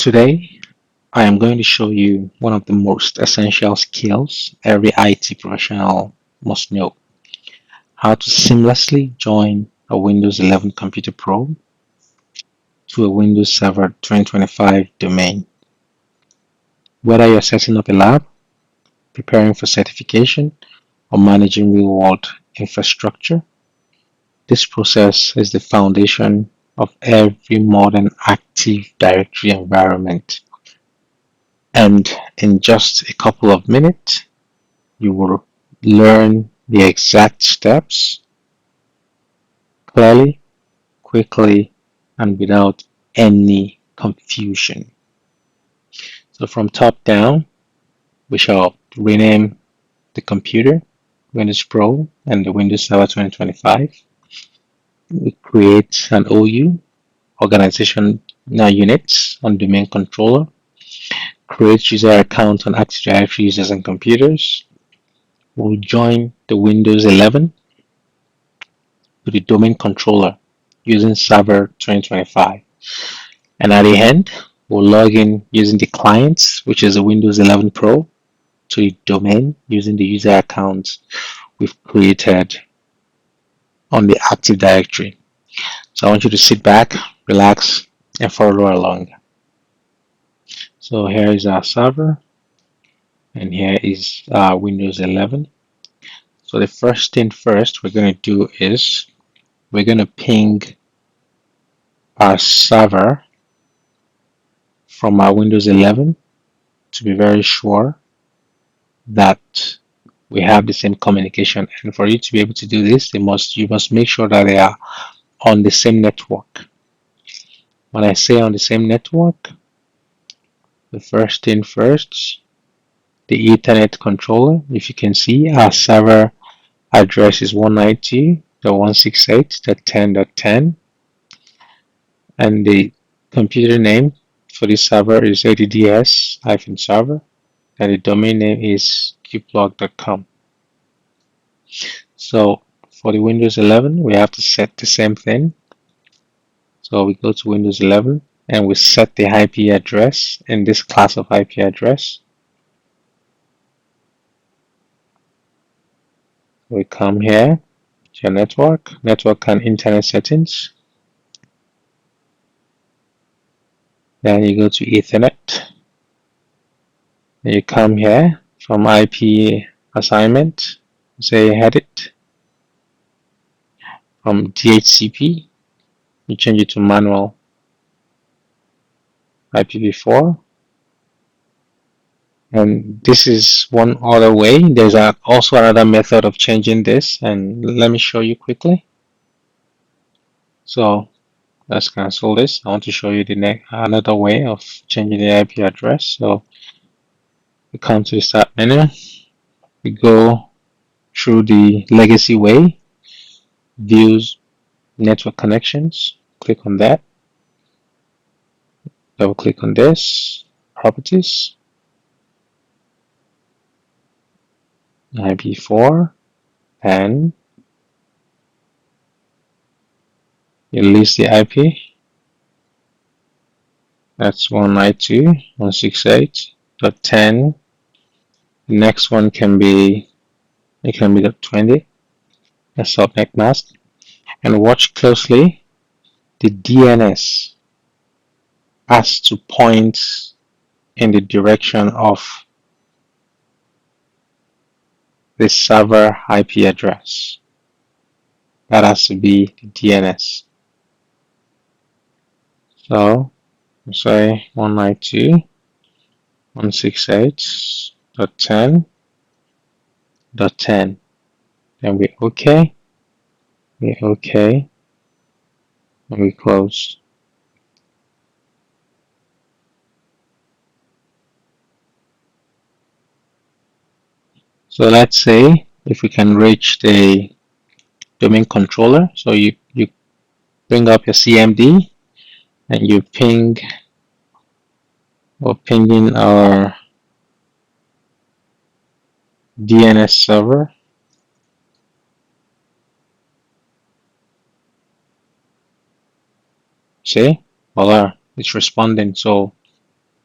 Today, I am going to show you one of the most essential skills every IT professional must know: how to seamlessly join a Windows 11 Computer Pro to a Windows Server 2025 domain. Whether you're setting up a lab, preparing for certification, or managing real world infrastructure, this process is the foundation of every modern Active Directory environment. And in just a couple of minutes, you will learn the exact steps clearly, quickly, and without any confusion. So from top down, we shall rename the computer Windows Pro and the Windows Server 2025. We create an OU, organization units on domain controller, create user account on Active Directory users and computers. We'll join the Windows 11 to the domain controller using Server 2025. And at the end, we'll log in using the client, which is a Windows 11 Pro, to the domain using the user account we've created on the Active Directory. So I want you to sit back, relax, and follow along. So here is our server, and here is Windows 11. So the first thing first we're going to do is we're going to ping our server from our Windows 11 to be very sure that we have the same communication. And for you to be able to do this, you must make sure that they are on the same network. When I say on the same network, the first thing first, the Ethernet controller. If you can see, our server address is 192.168.10.10, and the computer name for this server is adds-server, and the domain name is qplug.com. So for the Windows 11, we have to set the same thing. So we go to Windows 11 and we set the IP address in this class of IP address. We come here to your network and internet settings. Then you go to Ethernet. Then you come here from IP assignment, say edit. From DHCP, you change it to manual IPv4. And this is one other way. There's also another method of changing this, and let me show you quickly. So let's cancel this. I want to show you the another way of changing the IP address. So we come to the start menu. We go through the legacy way, views network connections. Click on that. Double click on this, properties, IP4, and you list the IP. That's 192.168.10. The next one can be .20. That's subnet mask. And watch closely. The DNS has to point in the direction of the server IP address. That has to be the DNS. So say 192.168.10.10. Then we OK, and we close. So let's say if we can reach the domain controller, so you bring up your CMD and you ping or pinging our DNS server. See, voila, it's responding. So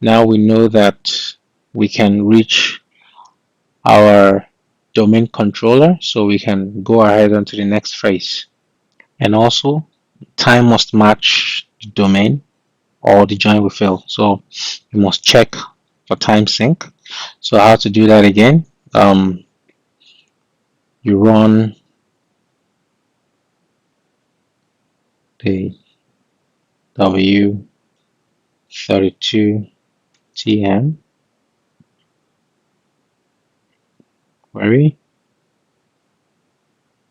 Now we know that we can reach our domain controller, so we can go ahead onto the next phrase. And also, time must match the domain or the join will fail. So you must check for time sync. So how to do that again? You run the W32TM query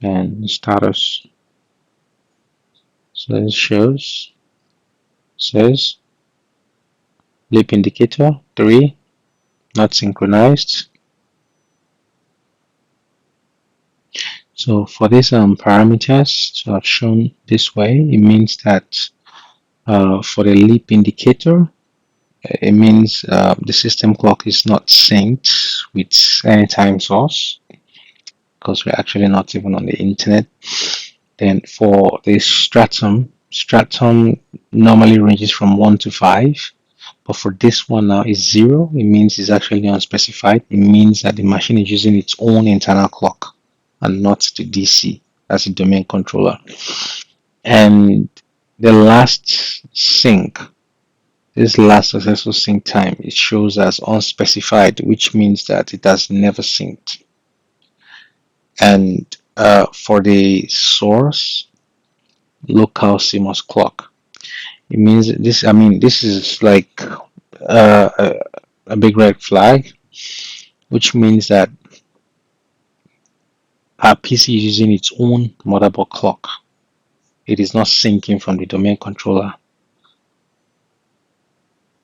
and status. So it says leap indicator 3 not synchronized. So for these parameters to have shown this way, it means that for the leap indicator, it means the system clock is not synced with any time source because we're actually not even on the internet. Then for the stratum normally ranges from 1 to 5, but for this one now is 0. It means it's actually unspecified. It means that the machine is using its own internal clock and not the DC. That's the domain controller. And the last sync, this last successful sync time, it shows as unspecified, which means that it has never synced. And for the source, local CMOS clock, it means this. I mean, this is like a big red flag, which means that our PC is using its own motherboard clock. It is not syncing from the domain controller.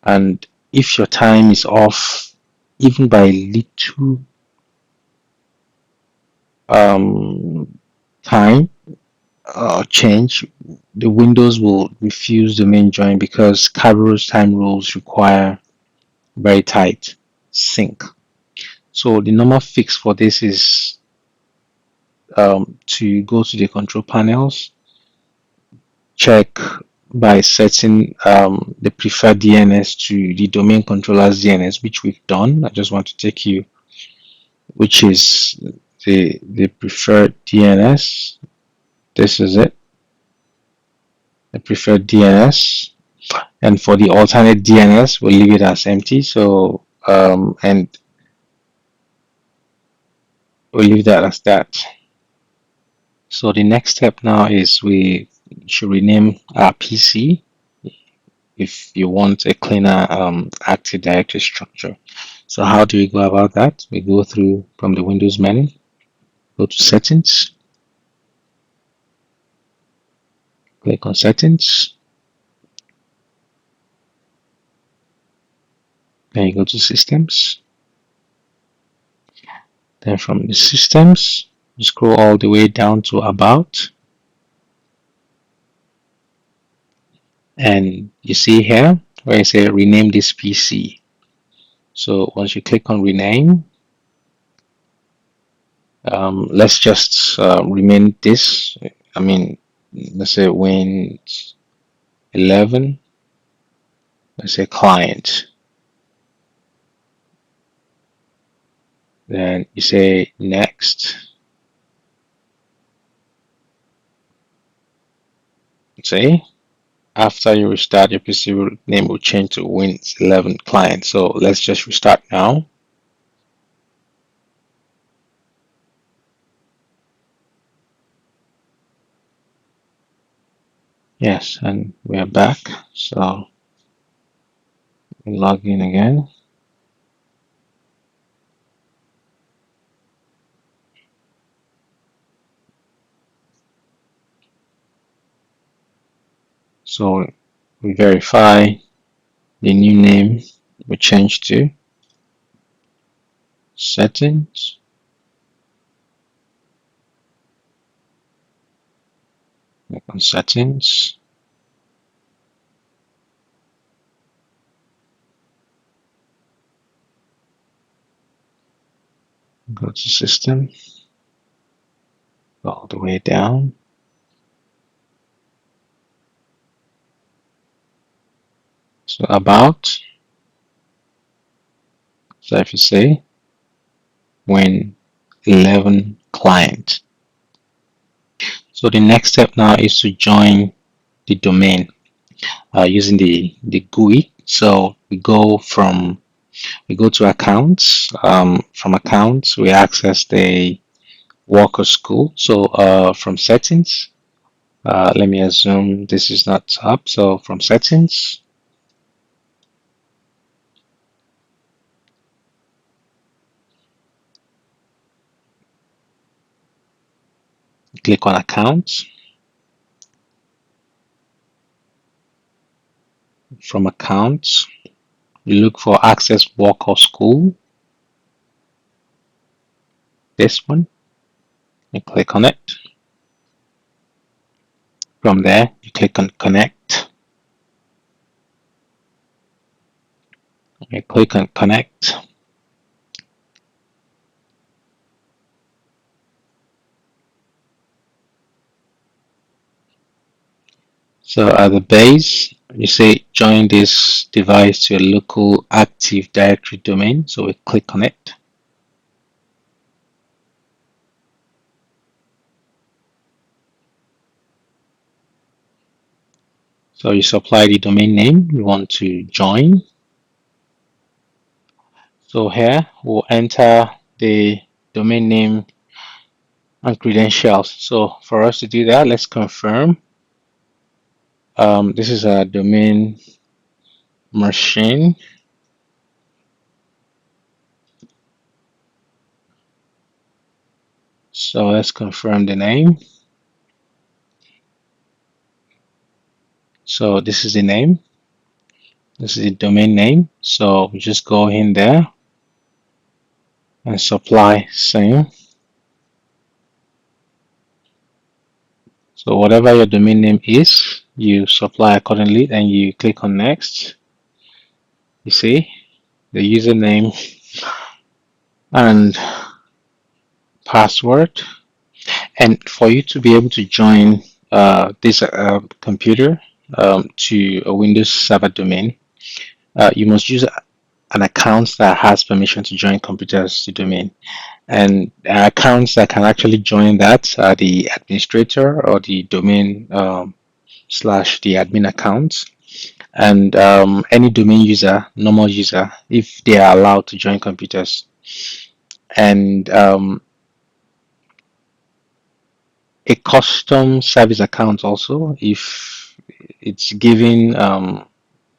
And if your time is off, even by little time change, the Windows will refuse domain join because Kerberos time rules require very tight sync. So the normal fix for this is to go to the control panels, check by setting the preferred DNS to the domain controller's DNS, which we've done. I just want to take you, which is the preferred DNS. This is it, the preferred DNS. And for the alternate DNS, we'll leave it as empty. So and we'll leave that as that. So the next step now is we should rename our PC if you want a cleaner Active Directory structure. So how do we go about that? We go through from the Windows menu, go to Settings, click on Settings, then you go to Systems. Then from the Systems, you scroll all the way down to About. And you see here where I say rename this PC. So once you click on rename, let's just rename this. I mean, let's say Win11. Let's say client. Then you say next. See, after you restart, your PC name will change to Win11 client. So let's just restart now. Yes, and we are back. So log in again. So we verify the new name we change to settings. Click on settings. Go to system. Go all the way down. So about. So if you say when 11 client. So the next step now is to join the domain using the GUI. So we go to accounts. From accounts, we access the Walker School. So from settings, let me assume this is not up. So from settings, click on accounts. From accounts, you look for access Walker School. This one, you click on it. From there, you click on connect. You click on connect. So at the base, you say join this device to a local Active Directory domain. So we click on it. So you supply the domain name you want to join. So here we'll enter the domain name and credentials. So for us to do that, let's confirm. This is a domain machine. So let's confirm the name. So this is the name. This is the domain name. So we just go in there and supply same. So whatever your domain name is, you supply accordingly and you click on next. You see the username and password. And for you to be able to join this computer to a Windows Server domain, you must use an account that has permission to join computers to domain. And accounts that can actually join that are the administrator or the domain slash the admin accounts. And any domain user, normal user, if they are allowed to join computers. And a custom service account also, if it's giving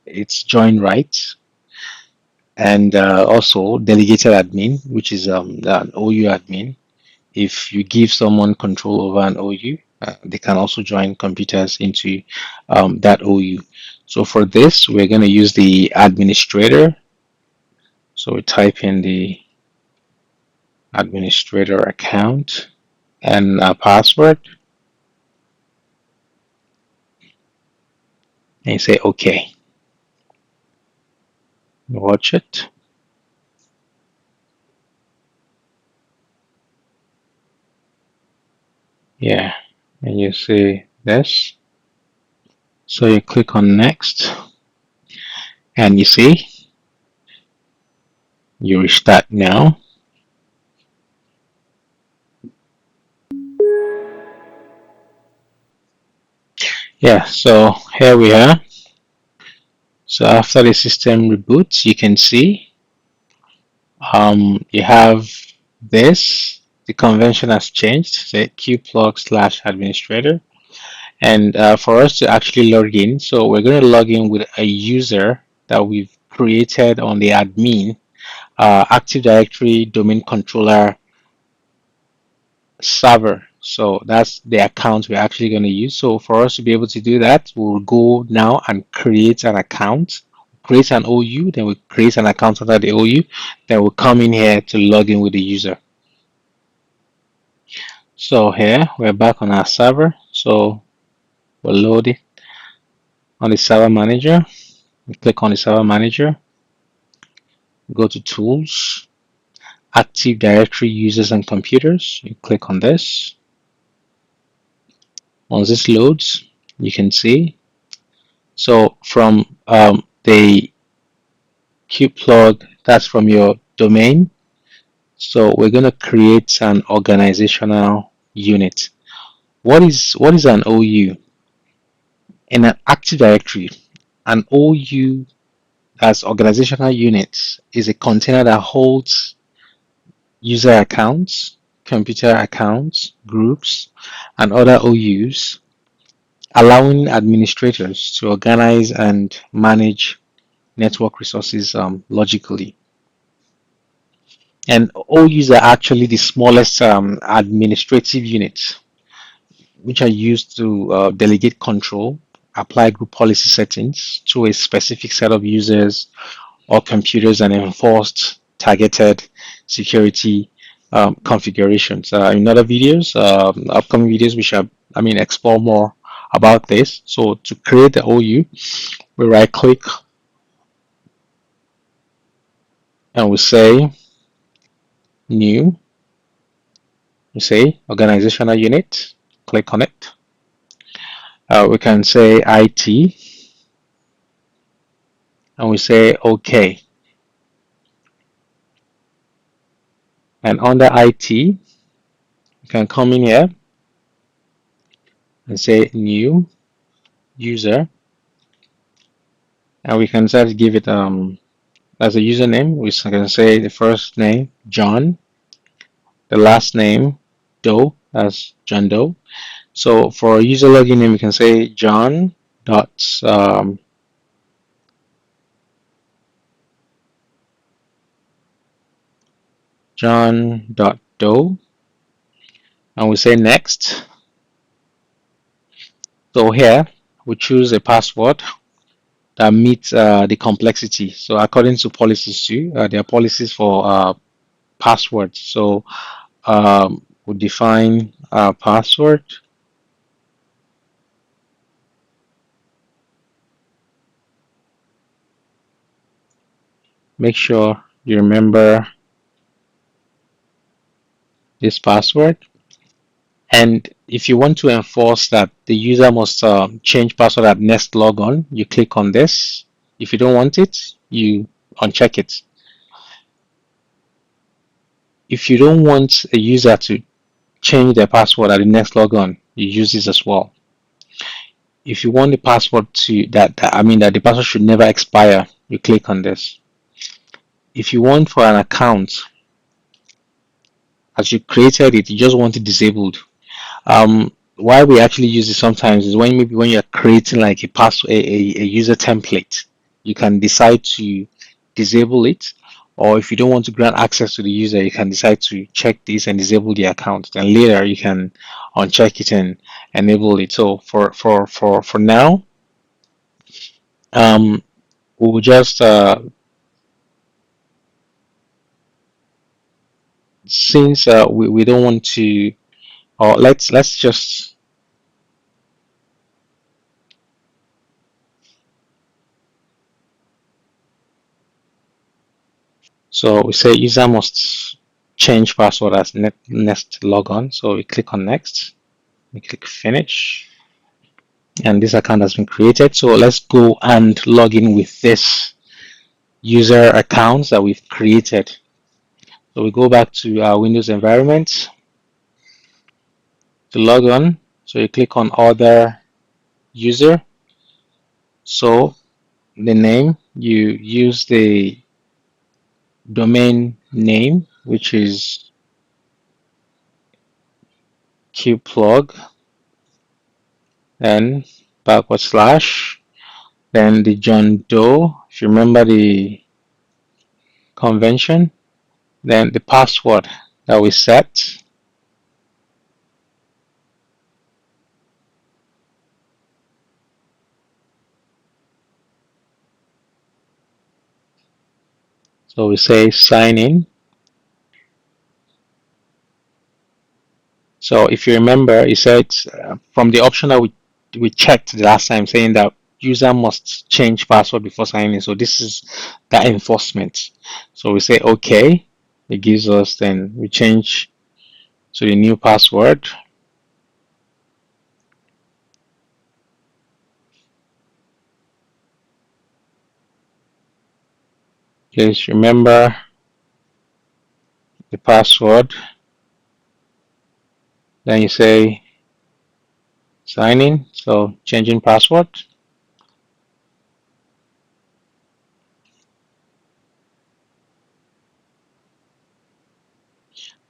its join rights, and also delegated admin, which is an OU admin. If you give someone control over an OU, they can also join computers into that OU. So for this, we're going to use the administrator. So we type in the administrator account and a password and you say okay. Watch it. Yeah, and you see this. So you click on next and you see you restart now. Yeah, so here we are. So after the system reboots, you can see you have this. The convention has changed. Say qplug/administrator. And for us to actually log in, so we're going to log in with a user that we've created on the admin Active Directory domain controller server. So that's the account we're actually going to use. So for us to be able to do that, we'll go now and create an account, create an OU, then we create an account under the OU, then we'll come in here to log in with the user. So here we're back on our server. So we'll load it on the server manager. We click on the server manager, go to tools, Active Directory users and computers. You click on this. Once this loads, you can see. So from the qplug, that's from your domain. So we're going to create an organizational unit. What is an OU? In an Active Directory, an OU as organizational unit is a container that holds user accounts, computer accounts, groups, and other OUs, allowing administrators to organize and manage network resources logically. And OUs are actually the smallest administrative units, which are used to delegate control, apply group policy settings to a specific set of users or computers, and enforce targeted security configurations. In other videos, upcoming videos, we shall, explore more about this. So to create the OU, we right click and we say new, we say organizational unit, click on it. We can say IT and we say OK. And under IT, you can come in here and say new user, and we can start to give it as a username. We can say the first name John, the last name Doe as John Doe. So for a user login name, we can say John dot John dot Doe, and we say next. So here we choose a password that meets the complexity. So according to policies too, there are policies for passwords. So we define a password. Make sure you remember this password. And if you want to enforce that the user must change password at next logon, you click on this. If you don't want it, you uncheck it. If you don't want a user to change their password at the next logon, you use this as well. If you want the password to that the password should never expire, you click on this. If you want for an account, as you created it, you just want it disabled. Why we actually use it sometimes is when you're creating like a user template, you can decide to disable it, or if you don't want to grant access to the user, you can decide to check this and disable the account. Then later you can uncheck it and enable it. So for now, we'll just since we don't want to, or let's just, so we say user must change password as next logon. So we click on next, we click finish, and this account has been created. So let's go and log in with this user accounts that we've created. So we go back to our Windows environment to log on. So you click on other user. So the name, you use the domain name, which is qplug, then backward slash, then the John Doe, if you remember the convention, then the password that we set. So we say sign in. So if you remember, it said from the option that we checked the last time, saying that user must change password before signing in. So this is that enforcement. So we say OK. It gives us, then we change to the new password. Please remember the password, then you say sign in, so changing password.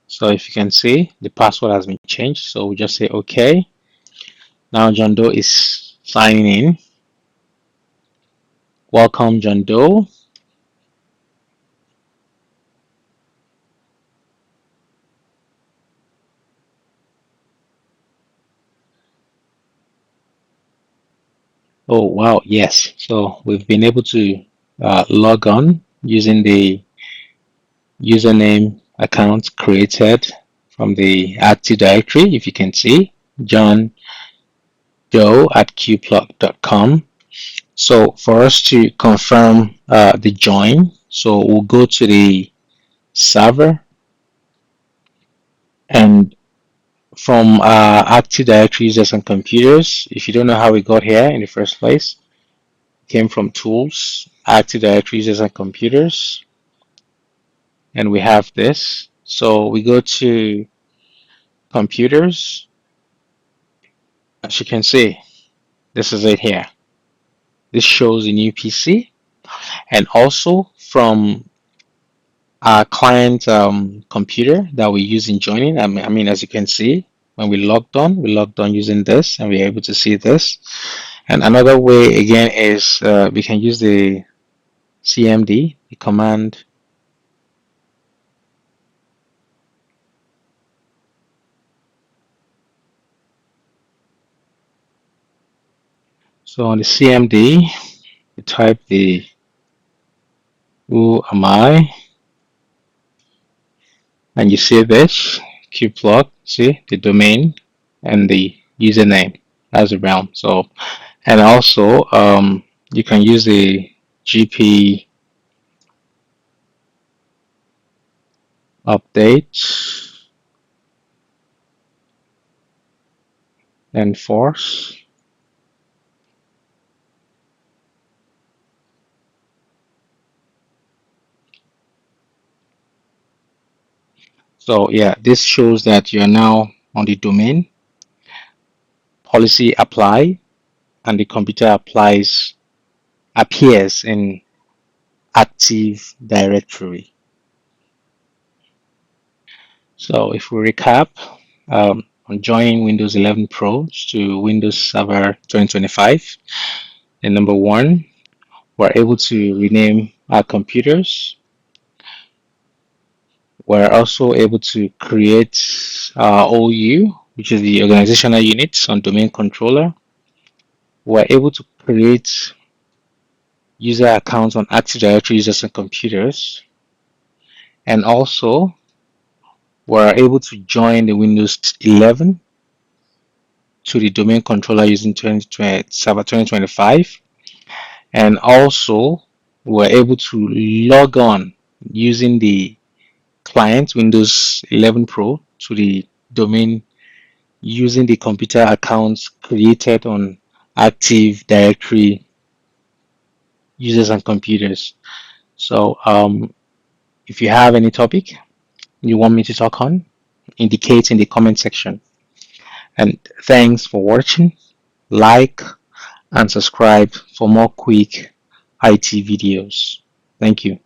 So if you can see, the password has been changed, so we just say okay. Now John Doe is signing in. Welcome, John Doe. Oh wow, yes. So we've been able to log on using the username account created from the Active Directory. If you can see, John Doe at qplug.com. So for us to confirm the join, so we'll go to the server, and from Active Directory users and computers, if you don't know how we got here in the first place, came from tools, Active Directory users and computers, and we have this. So we go to computers. As you can see, this is it here. This shows a new PC, and also from our client computer that we use in joining. I mean, as you can see, when we logged on using this, and we're able to see this. And another way again is we can use the CMD, the command. So on the CMD, you type the who am I, and you see this qplug, see the domain and the username as a realm. So, and also you can use the GP update and force. So yeah, this shows that you're now on the domain policy apply, and the computer appears in Active Directory. So if we recap, on joining Windows 11 Pro to Windows Server 2025, and number one, we're able to rename our computers. We're also able to create our OU, which is the organizational units on domain controller. We're able to create user accounts on Active Directory users and computers. And also, we're able to join the Windows 11 to the domain controller using Server 2025. And also, we're able to log on using the client Windows 11 Pro to the domain using the computer accounts created on Active Directory users and computers. So if you have any topic you want me to talk on, indicate in the comment section. And thanks for watching. Like and subscribe for more quick IT videos. Thank you.